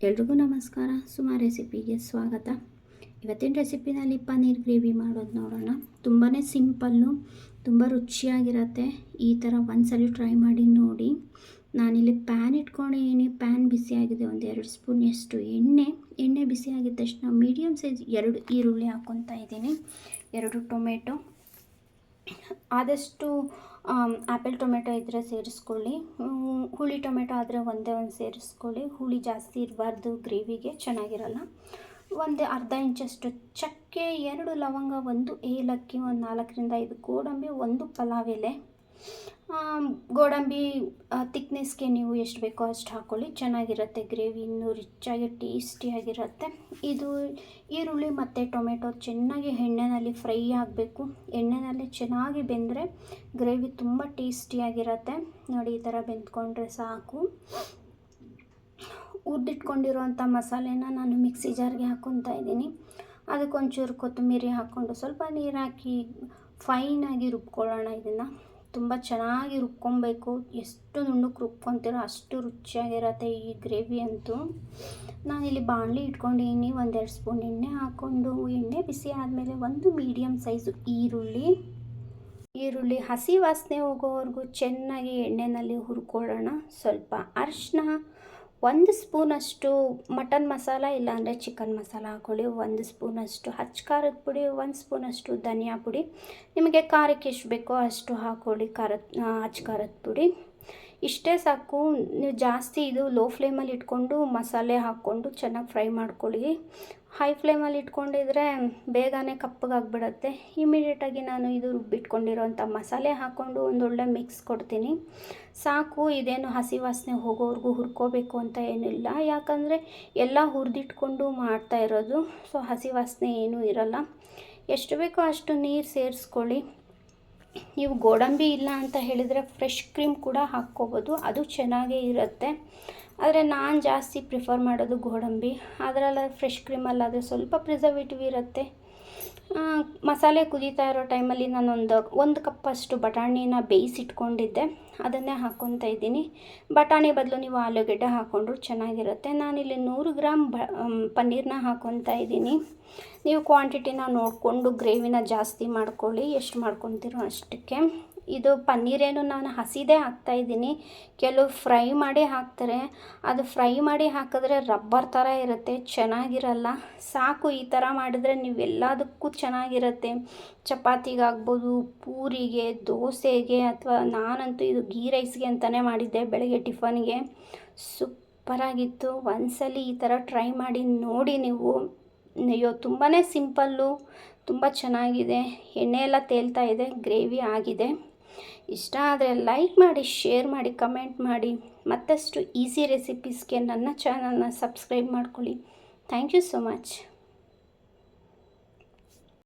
ಎಲ್ರಿಗೂ ನಮಸ್ಕಾರ. ಸುಮಾ ರೆಸಿಪಿಗೆ ಸ್ವಾಗತ. ಇವತ್ತಿನ ರೆಸಿಪಿನಲ್ಲಿ ಪನ್ನೀರ್ ಗ್ರೇವಿ ಮಾಡೋದು ನೋಡೋಣ. ತುಂಬಾ ಸಿಂಪಲ್ಲು, ತುಂಬ ರುಚಿಯಾಗಿರುತ್ತೆ. ಈ ಥರ ಒಂದ್ಸಲ ಟ್ರೈ ಮಾಡಿ ನೋಡಿ. ನಾನಿಲ್ಲಿ ಪ್ಯಾನ್ ಇಟ್ಕೊಂಡಿದ್ದೀನಿ. ಪ್ಯಾನ್ ಬಿಸಿಯಾಗಿದೆ. ಒಂದು 2 ಸ್ಪೂನಷ್ಟು ಎಣ್ಣೆ ಬಿಸಿಯಾಗಿದ್ದ ತಕ್ಷಣ ಮೀಡಿಯಮ್ ಸೈಜ್ 2 ಈರುಳ್ಳಿ ಹಾಕ್ಕೊತಾ ಇದ್ದೀನಿ. 2 ಟೊಮೆಟೊ, ಆದಷ್ಟು ಆ್ಯಪಲ್ ಟೊಮೆಟೊ ಇದ್ದರೆ ಸೇರಿಸ್ಕೊಳ್ಳಿ. ಹುಳಿ ಟೊಮೆಟೊ ಆದರೆ ಒಂದೇ ಒಂದು ಸೇರಿಸ್ಕೊಳ್ಳಿ. ಹುಳಿ ಜಾಸ್ತಿ ಇರಬಾರ್ದು, ಗ್ರೇವಿಗೆ ಚೆನ್ನಾಗಿರಲ್ಲ. ಒಂದು ಅರ್ಧ ಇಂಚಷ್ಟು ಚಕ್ಕೆ, 2 ಲವಂಗ, 1 ಏಲಕ್ಕಿ, ಒಂದು 4ರಿಂದ 5 ಗೋಡಂಬಿ, 1 ಪಲಾವ್ ಎಲೆ. ಗೋಡಂಬಿ ತಿಕ್ನೆಸ್ಗೆ ನೀವು ಎಷ್ಟು ಬೇಕೋ ಅಷ್ಟು ಹಾಕ್ಕೊಳ್ಳಿ. ಚೆನ್ನಾಗಿರುತ್ತೆ ಗ್ರೇವಿ, ಇನ್ನೂ ರಿಚ್ಚಾಗಿ ಟೇಸ್ಟಿಯಾಗಿರುತ್ತೆ. ಇದು ಈರುಳ್ಳಿ ಮತ್ತು ಟೊಮೆಟೊ ಚೆನ್ನಾಗಿ ಎಣ್ಣೆಯಲ್ಲಿ ಫ್ರೈ ಆಗಬೇಕು. ಎಣ್ಣೆಯಲ್ಲಿ ಚೆನ್ನಾಗಿ ಬೆಂದರೆ ಗ್ರೇವಿ ತುಂಬ ಟೇಸ್ಟಿಯಾಗಿರುತ್ತೆ. ನೋಡಿ, ಈ ಥರ ಬೆಂದ್ಕೊಂಡ್ರೆ ಸಾಕು. ಹುರಿದಿಟ್ಕೊಂಡಿರೋಂಥ ಮಸಾಲೆನ ನಾನು ಮಿಕ್ಸಿ ಜಾರ್ಗೆ ಹಾಕ್ಕೊತಾ ಇದ್ದೀನಿ. ಅದಕ್ಕೊಂಚೂರು ಕೊತ್ತಂಬರಿ ಹಾಕ್ಕೊಂಡು ಸ್ವಲ್ಪ ನೀರು ಹಾಕಿ ಫೈನಾಗಿ ರುಬ್ಕೊಳ್ಳೋಣ. ಇದನ್ನು ತುಂಬ ಚೆನ್ನಾಗಿ ರುಬ್ಕೊಬೇಕು. ಎಷ್ಟು ನುಣ್ಣಕ್ಕೆ ರುಬ್ಕೊತೀರೋ ಅಷ್ಟು ರುಚಿಯಾಗಿರುತ್ತೆ ಈ ಗ್ರೇವಿ ಅಂತೂ. ನಾನಿಲ್ಲಿ ಬಾಣಲಿ ಇಟ್ಕೊಂಡಿದ್ದೀನಿ. 1-2 ಸ್ಪೂನ್ ಎಣ್ಣೆ ಹಾಕ್ಕೊಂಡು, ಎಣ್ಣೆ ಬಿಸಿ ಆದಮೇಲೆ 1 ಮೀಡಿಯಮ್ ಸೈಜು ಈರುಳ್ಳಿ ಹಸಿ ವಾಸನೆ ಹೋಗೋವರೆಗೂ ಚೆನ್ನಾಗಿ ಎಣ್ಣೆಯಲ್ಲಿ ಹುರ್ಕೊಳ್ಳೋಣ. ಸ್ವಲ್ಪ ಅರಿಶಿನ, 1 ಸ್ಪೂನಷ್ಟು ಮಟನ್ ಮಸಾಲ ಇಲ್ಲಾಂದರೆ ಚಿಕನ್ ಮಸಾಲ ಹಾಕ್ಕೊಳ್ಳಿ. 1 ಸ್ಪೂನಷ್ಟು ಹಚ್ಚ ಖಾರದ ಪುಡಿ, 1 ಸ್ಪೂನಷ್ಟು ಧನಿಯಾ ಪುಡಿ. ನಿಮಗೆ ಖಾರಕ್ಕೆ ಎಷ್ಟು ಬೇಕೋ ಅಷ್ಟು ಹಾಕ್ಕೊಳ್ಳಿ. ಹಚ್ಚ ಖಾರದ ಪುಡಿ ಇಷ್ಟೇ ಸಾಕು. ನೀವು ಜಾಸ್ತಿ ಇದು ಲೋ ಫ್ಲೇಮಲ್ಲಿ ಇಟ್ಕೊಂಡು ಮಸಾಲೆ ಹಾಕ್ಕೊಂಡು ಚೆನ್ನಾಗಿ ಫ್ರೈ ಮಾಡ್ಕೊಳ್ಳಿ. ಹೈ ಫ್ಲೇಮಲ್ಲಿ ಇಟ್ಕೊಂಡಿದ್ರೆ ಬೇಗನೆ ಕಪ್ಪಗಾಗ್ಬಿಡುತ್ತೆ. ಇಮಿಡಿಯೇಟಾಗಿ ನಾನು ಇದು ರುಬ್ಬಿಟ್ಕೊಂಡಿರೋಂಥ ಮಸಾಲೆ ಹಾಕ್ಕೊಂಡು ಒಂದೊಳ್ಳೆ ಮಿಕ್ಸ್ ಕೊಡ್ತೀನಿ. ಸಾಕು. ಇದೇನು ಹಸಿ ವಾಸನೆ ಹೋಗೋವರೆಗೂ ಹುರ್ಕೋಬೇಕು ಅಂತ ಏನಿಲ್ಲ, ಯಾಕಂದರೆ ಎಲ್ಲ ಹುರಿದಿಟ್ಕೊಂಡು ಮಾಡ್ತಾ ಇರೋದು. ಸೊ ಹಸಿ ವಾಸನೆ ಏನೂ ಇರಲ್ಲ. ಎಷ್ಟು ಬೇಕೋ ಅಷ್ಟು ನೀರು ಸೇರಿಸ್ಕೊಳ್ಳಿ. ನೀವು ಗೋಡಂಬಿ ಇಲ್ಲ ಅಂತ ಹೇಳಿದರೆ ಫ್ರೆಶ್ ಕ್ರೀಮ್ ಕೂಡ ಹಾಕ್ಕೋಬೋದು, ಅದು ಚೆನ್ನಾಗೇ ಇರುತ್ತೆ. ಆದರೆ ನಾನು ಜಾಸ್ತಿ ಪ್ರಿಫರ್ ಮಾಡೋದು ಗೋಡಂಬಿ. ಅದರಲ್ಲ ಫ್ರೆಶ್ ಕ್ರೀಮಲ್ಲಾದರೆ ಸ್ವಲ್ಪ ಪ್ರಿಸರ್ವೇಟಿವ್ ಇರುತ್ತೆ. ಮಸಾಲೆ ಕುದೀತಾ ಇರೋ ಟೈಮಲ್ಲಿ ನಾನು ಒಂದು ಕಪ್ಪಷ್ಟು ಬಟಾಣಿನ ಬೇಯಿಸಿಟ್ಕೊಂಡಿದ್ದೆ, ಅದನ್ನೇ ಹಾಕ್ಕೊತಾ ಇದ್ದೀನಿ. ಬಟಾಣಿ ಬದಲು ನೀವು ಆಲೂಗೆಡ್ಡೆ ಹಾಕ್ಕೊಂಡ್ರು ಚೆನ್ನಾಗಿರುತ್ತೆ. ನಾನಿಲ್ಲಿ 100 ಗ್ರಾಮ್ ಪನ್ನೀರನ್ನ ಹಾಕ್ಕೊತಾ ಇದ್ದೀನಿ. ನೀವು ಕ್ವಾಂಟಿಟಿನ ನೋಡಿಕೊಂಡು ಗ್ರೇವಿನ ಜಾಸ್ತಿ ಮಾಡ್ಕೊಳ್ಳಿ, ಎಷ್ಟು ಮಾಡ್ಕೊತೀರೋ ಅಷ್ಟಕ್ಕೆ. ಇದು ಪನ್ನೀರೇನು ನಾನು ಹಸಿದೇ ಹಾಕ್ತಾಯಿದ್ದೀನಿ. ಕೆಲವು ಫ್ರೈ ಮಾಡಿ ಹಾಕ್ತಾರೆ. ಅದು ಫ್ರೈ ಮಾಡಿ ಹಾಕಿದ್ರೆ ರಬ್ಬರ್ ಥರ ಇರುತ್ತೆ, ಚೆನ್ನಾಗಿರಲ್ಲ. ಸಾಕು, ಈ ಥರ ಮಾಡಿದ್ರೆ ನೀವು ಎಲ್ಲದಕ್ಕೂ ಚೆನ್ನಾಗಿರುತ್ತೆ. ಚಪಾತಿಗಾಗ್ಬೋದು, ಪೂರಿಗೆ, ದೋಸೆಗೆ, ಅಥವಾ ನಾನಂತೂ ಇದು ಗೀ ರೈಸ್ಗೆ ಅಂತಲೇ ಮಾಡಿದ್ದೆ ಬೆಳಗ್ಗೆ ಟಿಫನ್ಗೆ. ಸೂಪರಾಗಿತ್ತು. ಒಂದ್ಸಲಿ ಈ ಥರ ಟ್ರೈ ಮಾಡಿ ನೋಡಿ ನೀವು. ಅಯ್ಯೋ, ತುಂಬಾ ಸಿಂಪಲ್ಲು, ತುಂಬ ಚೆನ್ನಾಗಿದೆ. ಎಣ್ಣೆ ಎಲ್ಲ ತೇಲ್ತಾ ಇದೆ, ಗ್ರೇವಿ ಆಗಿದೆ. ಇಷ್ಟ ಆದರೆ ಲೈಕ್ ಮಾಡಿ, ಶೇರ್ ಮಾಡಿ, ಕಮೆಂಟ್ ಮಾಡಿ. ಮತ್ತಷ್ಟು ಈಸಿ ರೆಸಿಪೀಸ್ಗೆ ನನ್ನ ಚಾನಲ್ನ ಸಬ್ಸ್ಕ್ರೈಬ್ ಮಾಡ್ಕೊಳ್ಳಿ. Thank you so much.